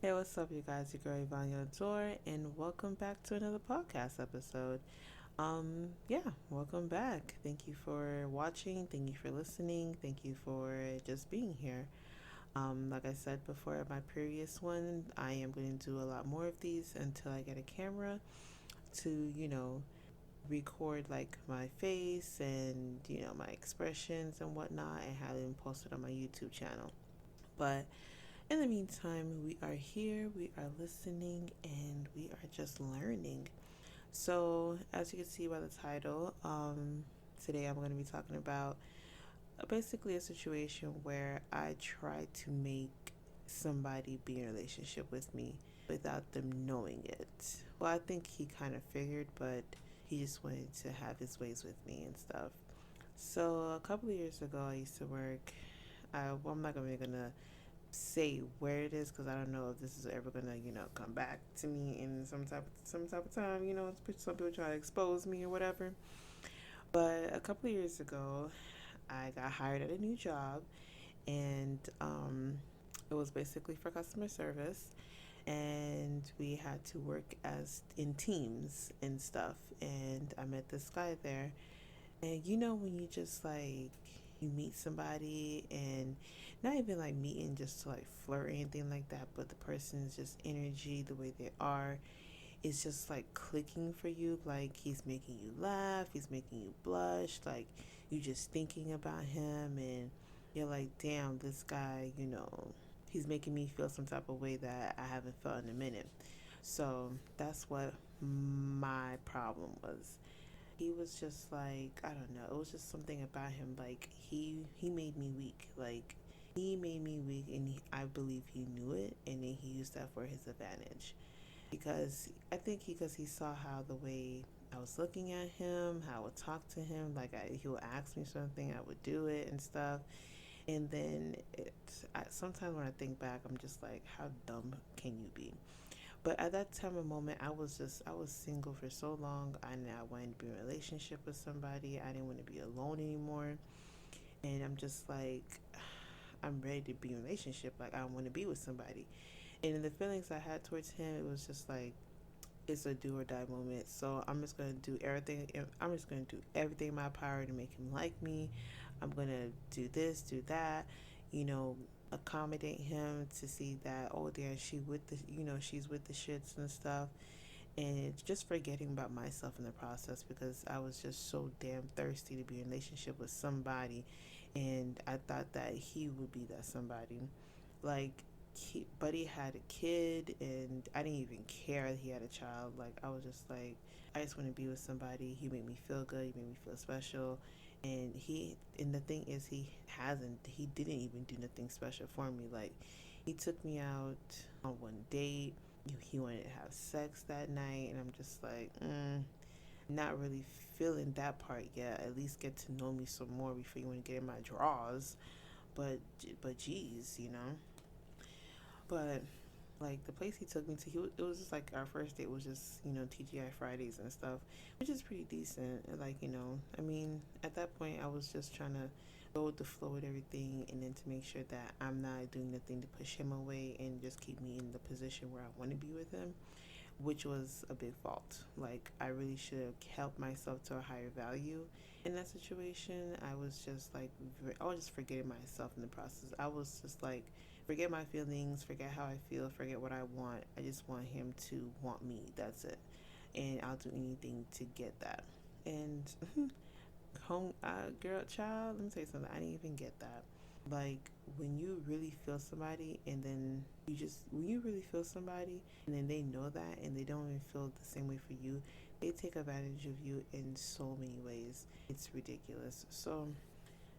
Hey, what's up, you guys? Your girl Evaliana Dor, and welcome back to another podcast episode. Welcome back. Thank you for watching. Thank you for listening. Thank you for just being here. Like I said before, my previous one, I am going to do a lot more of these until I get a camera to, record like my face and my expressions and whatnot, and have them posted on my YouTube channel. But in the meantime, we are here, we are listening, and we are just learning. So, as you can see by the title, today I'm going to be talking about basically a situation where I try to make somebody be in a relationship with me without them knowing it. Well, I think he kind of figured, but he just wanted to have his ways with me and stuff. So, a couple of years ago, I used to work. I'm not really gonna say where it is because I don't know if this is ever gonna come back to me in some type of time. Some people try to expose me or whatever. But a couple of years ago, I got hired at a new job, and it was basically for customer service, and we had to work as in teams and stuff. And I met this guy there, and when you just like you meet somebody and not even like meeting just to like flirt or anything like that, but the person's just energy, the way they are, is just like clicking for you. Like he's making you laugh, he's making you blush, like you just thinking about him and you're like, damn, this guy, he's making me feel some type of way that I haven't felt in a minute. So that's what my problem was. He was just like, I don't know, it was just something about him. Like he made me weak. Like he made me weak, and I believe he knew it, and then he used that for his advantage. Because I think because he saw how the way I was looking at him, how I would talk to him, like he would ask me something, I would do it and stuff. And then sometimes when I think back, I'm just like, how dumb can you be? But at that time of moment, I was single for so long. I wanted to be in a relationship with somebody. I didn't want to be alone anymore. And I'm just like, I'm ready to be in a relationship. Like I want to be with somebody. And the feelings I had towards him, it was just like, it's a do or die moment. So I'm just gonna do everything. I'm just gonna do everything in my power to make him like me. I'm gonna do this, do that. You know, accommodate him to see that, oh, there she with the she's with the shits and stuff, and just forgetting about myself in the process because I was just so damn thirsty to be in a relationship with somebody, and I thought that he would be that somebody. Like Buddy had a kid, and I didn't even care that he had a child. Like I was just like, I just want to be with somebody. He made me feel good. He made me feel special, and the thing is, he didn't even do nothing special for me. Like he took me out on one date. He wanted to have sex that night, and I'm just like, not really feeling that part yet. At least get to know me some more before you want to get in my drawers. But geez, But like the place he took me to, it was just like our first date was just TGI Fridays and stuff, which is pretty decent. Like I mean, at that point I was just trying to go with the flow with everything, and then to make sure that I'm not doing nothing to push him away and just keep me in the position where I want to be with him, which was a big fault. Like I really should have helped myself to a higher value in that situation. I was just like, I was just forgetting myself in the process. I was just like, forget my feelings, forget how I feel, forget what I want. I just want him to want me. That's it, and I'll do anything to get that. And girl, child, let me tell you something. I didn't even get that. Like when you really feel somebody, and then when you really feel somebody, and then they know that, and they don't even feel the same way for you, they take advantage of you in so many ways. It's ridiculous. So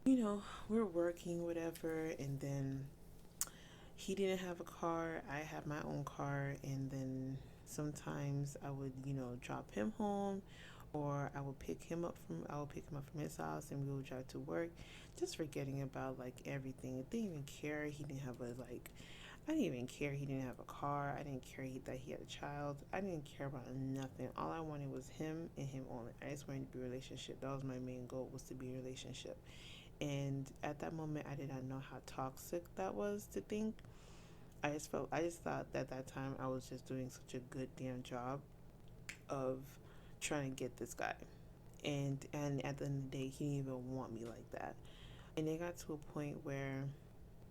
we're working, whatever, and then he didn't have a car. I had my own car, and then sometimes I would, drop him home, or I would pick him up from his house, and we would drive to work, just forgetting about like everything. I didn't even care. He didn't have a like. I didn't even care he didn't have a car. I didn't care that he had a child. I didn't care about nothing. All I wanted was him and him only. I just wanted to be in a relationship. That was my main goal, was to be in a relationship. And at that moment, I did not know how toxic that was to think. I just thought that that time I was just doing such a good damn job of trying to get this guy. And at the end of the day, he didn't even want me like that. And it got to a point where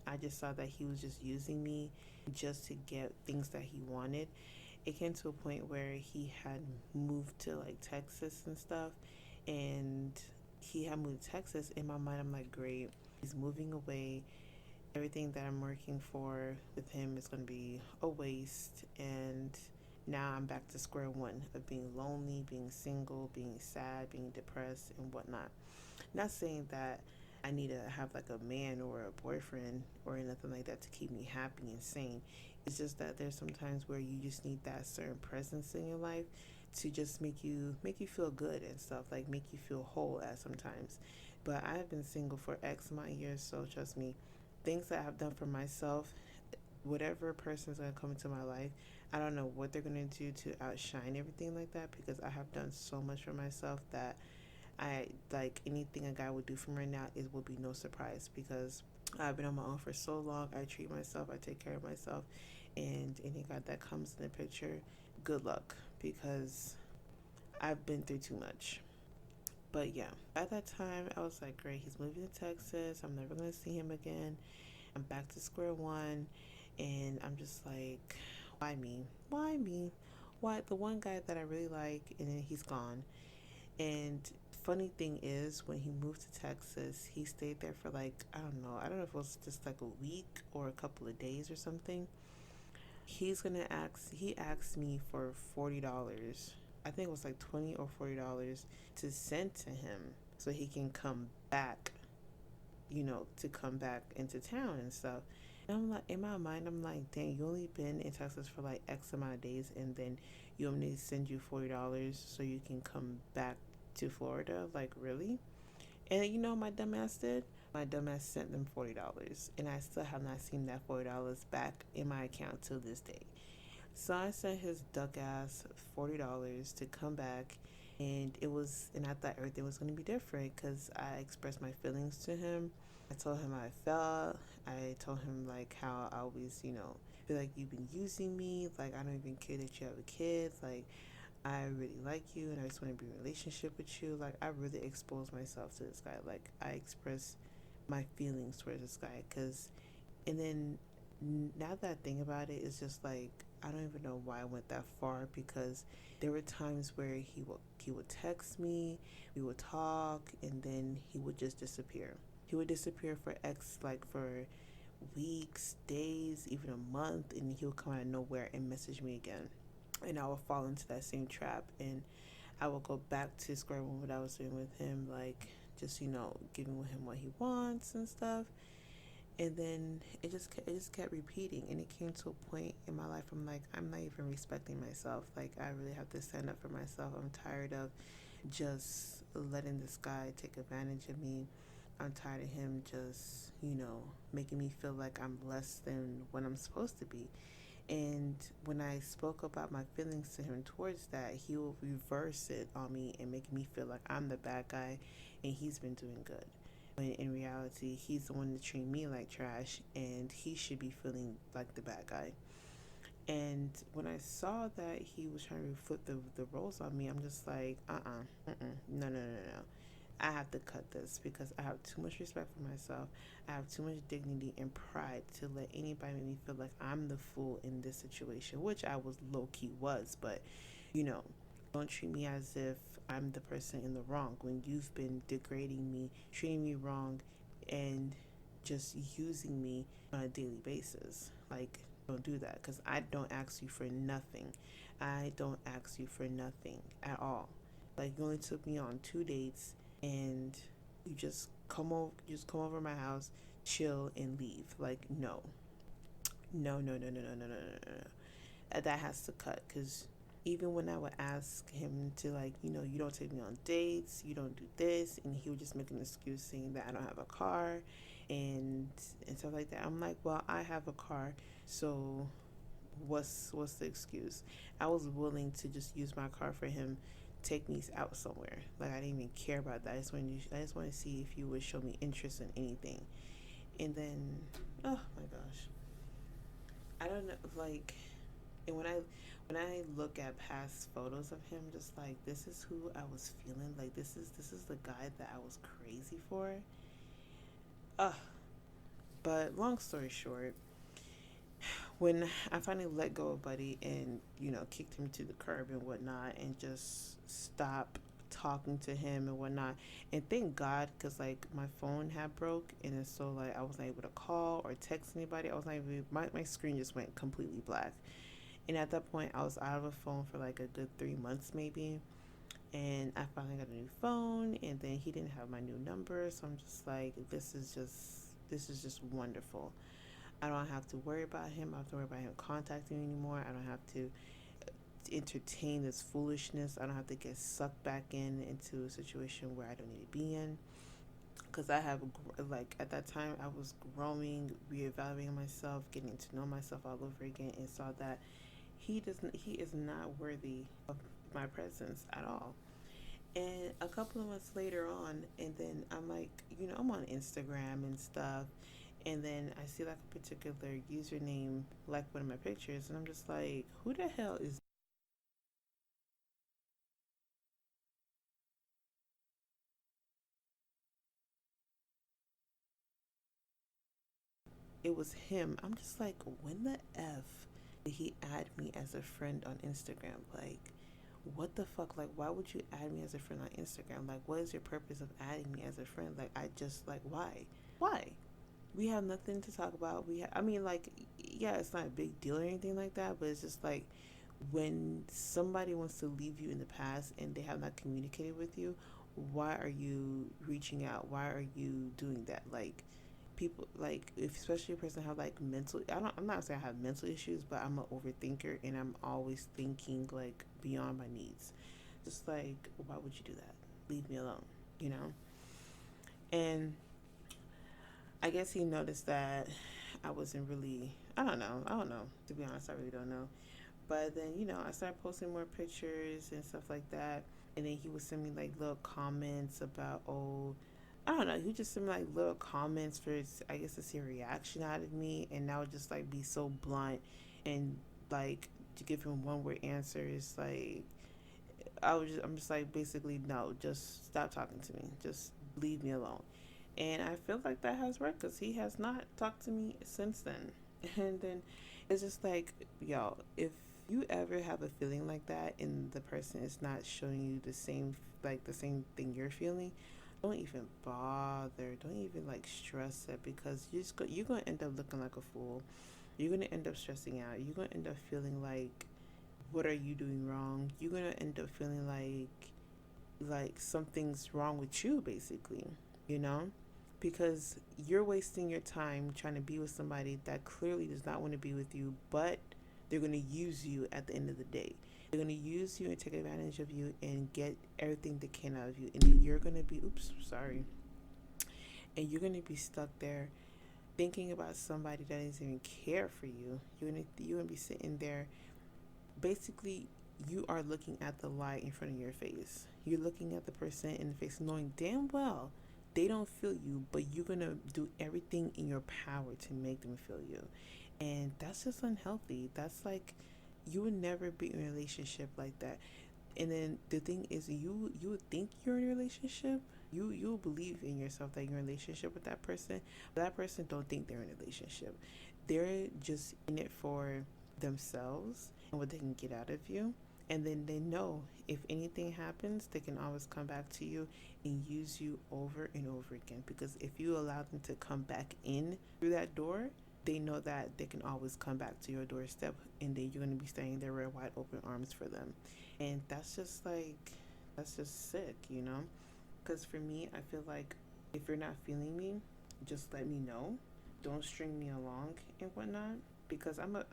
I just saw that he was just using me just to get things that he wanted. It came to a point where he had moved to like Texas and stuff, and he had moved to Texas. In my mind, I'm like, great, he's moving away. Everything that I'm working for with him is going to be a waste. And now I'm back to square one of being lonely, being single, being sad, being depressed, and whatnot. Not saying that I need to have like a man or a boyfriend or anything like that to keep me happy and sane. It's just that there's sometimes where you just need that certain presence in your life to just make you feel good and stuff, like make you feel whole at sometimes. But I have been single for X amount of years, so trust me, things that I've done for myself, whatever person's gonna come into my life, I don't know what they're gonna do to outshine everything like that, because I have done so much for myself that I like anything a guy would do for me right now, it will be no surprise, because I've been on my own for so long. I treat myself, I take care of myself, and any guy that comes in the picture, good luck, because I've been through too much. But yeah, at that time, I was like, great, he's moving to Texas. I'm never going to see him again. I'm back to square one. And I'm just like, why me? Why me? Why the one guy that I really like, and then he's gone. And funny thing is, when he moved to Texas, he stayed there for like, I don't know if it was just like a week or a couple of days or something. He asked me for $40. I think it was like 20 or $40 to send to him so he can come back, to come back into town and stuff. And I'm like, in my mind, I'm like, dang, you only been in Texas for like X amount of days, and then you want me to send you $40 so you can come back to Florida? Like, really? And you know what my dumbass did? My dumbass sent them $40, and I still have not seen that $40 back in my account till this day. So I sent his duck ass $40 to come back, and I thought everything was gonna be different because I expressed my feelings to him. I told him how I felt. I told him like how I always, feel like you've been using me. Like, I don't even care that you have a kid. Like, I really like you and I just want to be in a relationship with you. Like, I really exposed myself to this guy. Like, I expressed my feelings towards this guy. And then now that I think about it, it's just like, I don't even know why I went that far, because there were times where he would text me, we would talk, and then he would just disappear. He would disappear for for weeks, days, even a month, and he would come out of nowhere and message me again. And I would fall into that same trap, and I would go back to square one, what I was doing with him, like just giving him what he wants and stuff. And then it just kept repeating, and it came to a point in my life, I'm like, I'm not even respecting myself. Like, I really have to stand up for myself. I'm tired of just letting this guy take advantage of me. I'm tired of him just making me feel like I'm less than what I'm supposed to be. And when I spoke about my feelings to him towards that, he will reverse it on me and make me feel like I'm the bad guy and he's been doing good. When in reality, he's the one that treat me like trash, and he should be feeling like the bad guy. And when I saw that he was trying to flip the roles on me, I'm just like, no, no, no, no. I have to cut this, because I have too much respect for myself. I have too much dignity and pride to let anybody make me feel like I'm the fool in this situation, which I was low key was, but you know, don't treat me as if I'm the person in the wrong when you've been degrading me, treating me wrong, and just using me on a daily basis. Like, don't do that, because I don't ask you for nothing. I don't ask you for nothing at all. Like, you only took me on 2 dates, and you just come over my house, chill, and leave. Like, no, no, no, no, no, no, no, no, no, no. That has to cut, because even when I would ask him to, like, you don't take me on dates, you don't do this, and he would just make an excuse saying that I don't have a car, and stuff like that. I'm like, well, I have a car, so what's the excuse? I was willing to just use my car for him, take me out somewhere. Like, I didn't even care about that. I just want to see if you would show me interest in anything. And then, oh my gosh, I don't know, like, and when I look at past photos of him, just like this is who I was feeling. Like this is the guy that I was crazy for. Ugh. But long story short, when I finally let go of Buddy and kicked him to the curb and whatnot, and just stopped talking to him and whatnot, and thank God, because like my phone had broke, and then so like I wasn't able to call or text anybody. I was not even, my screen just went completely black. And at that point, I was out of a phone for like a good 3 months maybe. And I finally got a new phone, and then he didn't have my new number, so I'm just like, this is just wonderful. I don't have to worry about him. I don't have to worry about him contacting me anymore. I don't have to entertain this foolishness. I don't have to get sucked back into a situation where I don't need to be in. Because I have, like, at that time, I was growing, reevaluating myself, getting to know myself all over again, and saw that he is not worthy of my presence at all. And a couple of months later on, and then I'm like, I'm on Instagram and stuff, and then I see like a particular username, like one of my pictures, and I'm just like, who the hell is? It was him. I'm just like, when the f did he add me as a friend on Instagram? Like, what the fuck? Like, why would you add me as a friend on Instagram? Like, what is your purpose of adding me as a friend? Like, I just like, why? We have nothing to talk about. I mean, like, yeah, it's not a big deal or anything like that, but it's just like when somebody wants to leave you in the past and they have not communicated with you, why are you reaching out? Why are you doing that? Like, people, like, if especially a person have like mental, I'm not saying I have mental issues, but I'm an overthinker and I'm always thinking like beyond my needs. Just like, why would you do that? Leave me alone, you know? And I guess he noticed that I wasn't really, I don't know, to be honest, I really don't know. But then, I started posting more pictures and stuff like that. And then he would send me like little comments about, oh, I don't know. He would just send me like little comments for, I guess, to see a reaction out of me. And I would just like be so blunt and like to give him one word answers. Like, I'm just like, basically, no, just stop talking to me. Just leave me alone. And I feel like that has worked because he has not talked to me since then. And then it's just like, yo, if you ever have a feeling like that and the person is not showing you the same thing you're feeling, don't even bother. Don't even like stress it, because you're gonna end up looking like a fool. You're gonna end up stressing out. You're gonna end up feeling like, what are you doing wrong? You're gonna end up feeling like something's wrong with you, basically, you know? Because you're wasting your time trying to be with somebody that clearly does not want to be with you, but they're going to use you at the end of the day. They're going to use you and take advantage of you and get everything they can out of you. And then you're going to be, oops, sorry. And you're going to be stuck there thinking about somebody that doesn't even care for you. You're going to be sitting there. Basically, you are looking at the light in front of your face. You're looking at the person in the face, knowing damn well they don't feel you, but you're gonna do everything in your power to make them feel you. And that's just unhealthy. That's like, you would never be in a relationship like that. And then the thing is, you would think you're in a relationship. You believe in yourself that you're in a relationship with that person, but that person don't think they're in a relationship. They're just in it for themselves and what they can get out of you. And then they know if anything happens, they can always come back to you and use you over and over again. Because if you allow them to come back in through that door, they know that they can always come back to your doorstep, and then you're going to be standing there with wide open arms for them. And that's just sick, you know? Because for me, I feel like if you're not feeling me, just let me know. Don't string me along and whatnot. Because I'm a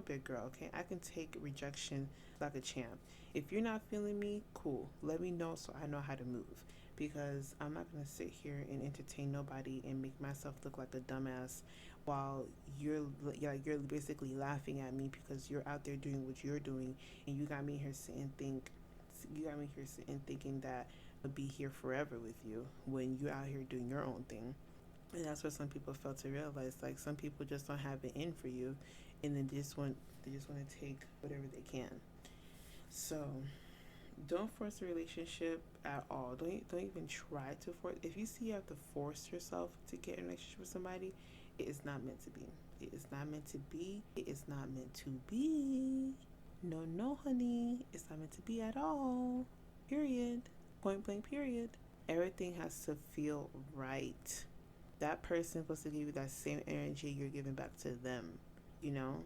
big girl, okay? I can take rejection like a champ. If you're not feeling me, cool. Let me know so I know how to move. Because I'm not gonna sit here and entertain nobody and make myself look like a dumbass while you're basically laughing at me because you're out there doing what you're doing, and you got me here sitting thinking that I'll be here forever with you when you're out here doing your own thing. And that's what some people fail to realize. Like, some people just don't have it in for you. and then they just want to take whatever they can. So don't force a relationship at all. Don't even try to force. If you see you have to force yourself to get in a relationship with somebody, it is not meant to be. It is not meant to be. It is not meant to be. No, no, honey. It's not meant to be at all. Period. Point blank. Period. Everything has to feel right. That person is supposed to give you that same energy you're giving back to them. You know,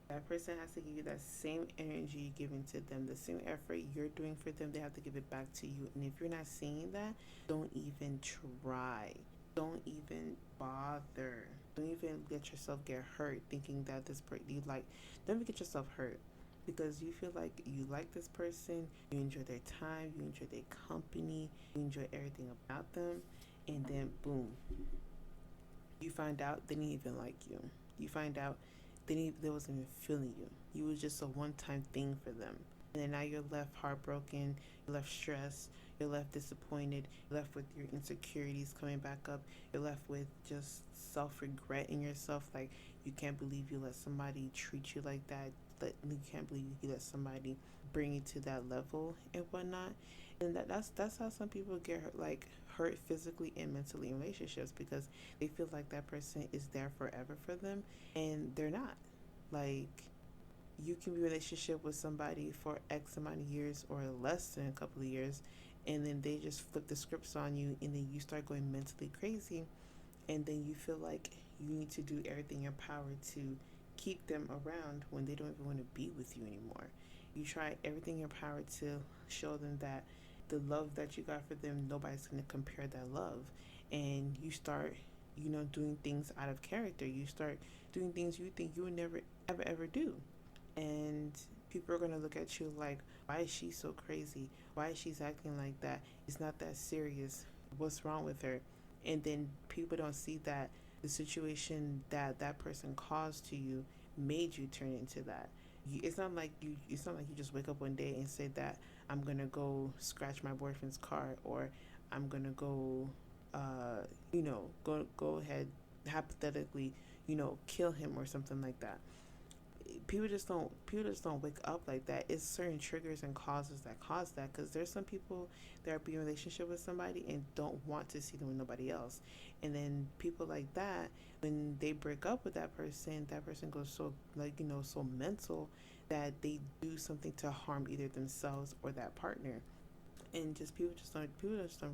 that person has to give you that same energy you're giving to them, the same effort you're doing for them. They have to give it back to you. And if you're not seeing that, don't even try. Don't even bother. Don't even let yourself get hurt thinking that this person you like. Don't even get yourself hurt because you feel like you like this person, you enjoy their time, you enjoy their company, you enjoy everything about them, and then boom, you find out they didn't even like you. You find out they wasn't even feeling you. You was just a one-time thing for them. And then now you're left heartbroken, you're left stressed, you're left disappointed, you're left with your insecurities coming back up, you're left with just self-regret in yourself, like you can't believe you let somebody treat you like that, that you can't believe you let somebody bring you to that level and whatnot. And that's how some people get hurt, like hurt physically and mentally in relationships because they feel like that person is there forever for them and they're not. Like you can be in a relationship with somebody for X amount of years or less than a couple of years, and then they just flip the scripts on you, and then you start going mentally crazy, and then you feel like you need to do everything in your power to keep them around when they don't even want to be with you anymore. You try everything in your power to show them that the love that you got for them, nobody's going to compare that love. And you start, doing things out of character. You start doing things you think you would never, ever do. And people are going to look at you like, why is she so crazy? Why is she acting like that? It's not that serious. What's wrong with her? And then people don't see that the situation that that person caused to you made you turn into that. It's not like you. It's not like you just wake up one day and say that I'm gonna go scratch my boyfriend's car, or I'm gonna go, go ahead hypothetically, kill him or something like that. People just don't wake up like that. It's certain triggers and causes that cause that, because there's some people that are being in a relationship with somebody and don't want to see them with nobody else, and then people like that, when they break up with that person goes so, so mental that they do something to harm either themselves or that partner. And just people just don't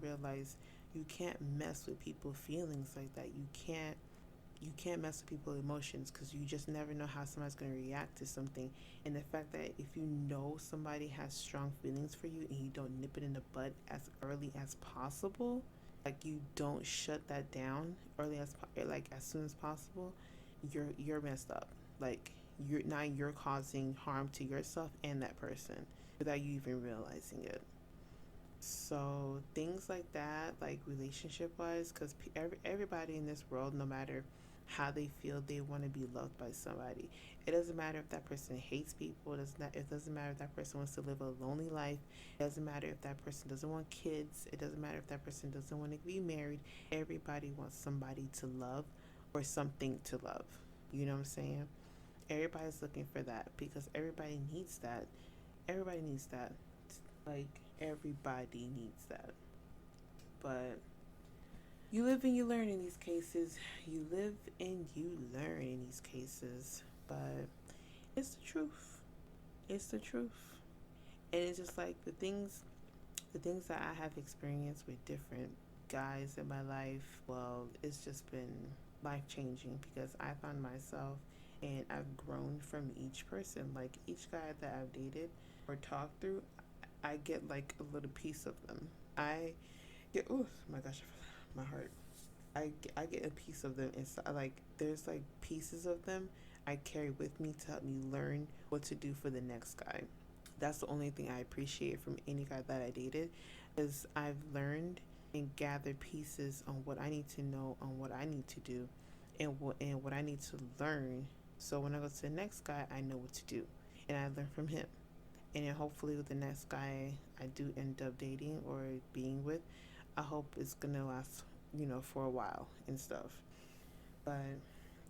realize you can't mess with people's feelings like that. You can't mess with people's emotions because you just never know how somebody's going to react to something. And the fact that if you know somebody has strong feelings for you and you don't nip it in the bud as early as possible, like you don't shut that down as soon as possible, you're messed up. Like you're causing harm to yourself and that person without you even realizing it. So things like that, like relationship wise, because everybody in this world, no matter how they feel, they want to be loved by somebody. It doesn't matter if that person hates people. It doesn't matter if that person wants to live a lonely life. It doesn't matter if that person doesn't want kids. It doesn't matter if that person doesn't want to be married. Everybody wants somebody to love or something to love. You know what I'm saying? Everybody's looking for that because everybody needs that. Everybody needs that. Like, everybody needs that. But you live and you learn in these cases. You live and you learn in these cases. But it's the truth. It's the truth. And it's just like the things that I have experienced with different guys in my life, well, it's just been life changing because I found myself and I've grown from each person. Like each guy that I've dated or talked through, I get like a little piece of them. I get, oh my gosh, my heart. I get a piece of them. It's like there's like pieces of them I carry with me to help me learn what to do for the next guy. That's the only thing I appreciate from any guy that I dated, is I've learned and gathered pieces on what I need to know, on what I need to do, and what I need to learn. So when I go to the next guy, I know what to do, and I learn from him. And then hopefully with the next guy I do end up dating or being with, I hope it's gonna last, for a while and stuff. But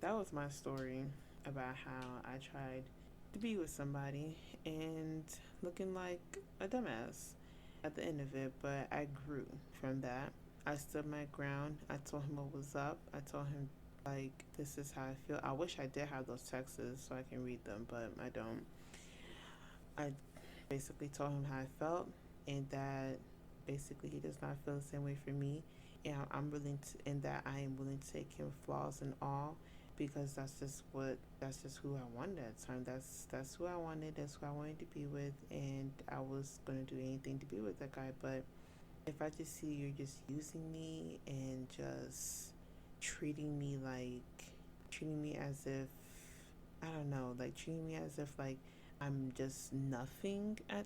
that was my story. about how I tried to be with somebody and looking like a dumbass at the end of it, but I grew from that. I stood my ground. I told him what was up. I told him, like, this is how I feel. I wish I did have those texts so I can read them, but I don't. I basically told him how I felt and that basically he does not feel the same way for me. And I'm willing to, and that I am willing to take him flaws and all because that's just who I wanted at the time. That's who I wanted. That's who I wanted to be with, and I was gonna do anything to be with that guy. But if I just see you're just using me and just treating me like treating me as if I don't know, like treating me as if like I'm just nothing at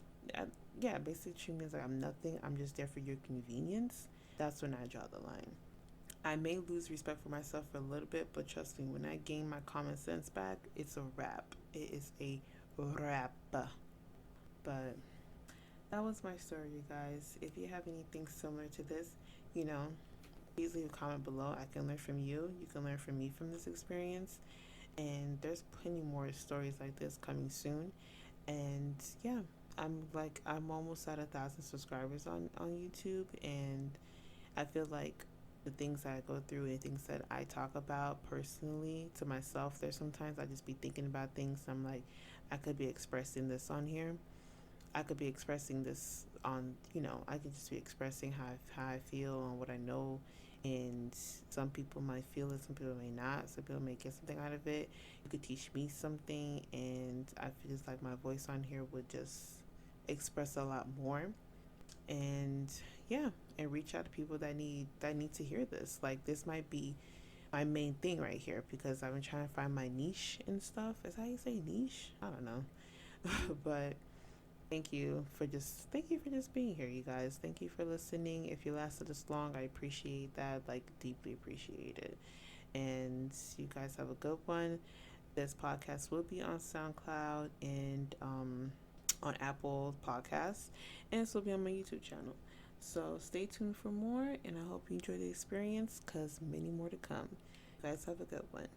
yeah, basically treating me as like I'm nothing. I'm just there for your convenience. That's when I draw the line. I may lose respect for myself for a little bit, but trust me, when I gain my common sense back, it's a wrap. It is a wrap. But that was my story, you guys. If you have anything similar to this, you know, please leave a comment below. I can learn from you. You can learn from me from this experience. And there's plenty more stories like this coming soon. And yeah, I'm almost at 1,000 subscribers on YouTube, and I feel like the things that I go through and things that I talk about personally to myself, there's sometimes I just be thinking about things. I'm like, I could be expressing this on here. I could be expressing this on, I could just be expressing how I feel and what I know. And some people might feel it, some people may not. Some people may get something out of it. You could teach me something, and I feel just like my voice on here would just express a lot more. And yeah, and reach out to people that need to hear this. Like this might be my main thing right here because I've been trying to find my niche and stuff. Is that how you say niche? I don't know. But thank you for just being here, you guys. Thank you for listening. If you lasted this long, I appreciate that, like deeply appreciate it. And you guys have a good one. This podcast will be on Soundcloud and on Apple Podcasts, and this will be on my YouTube channel. So stay tuned for more, and I hope you enjoy the experience because many more to come. You guys have a good one.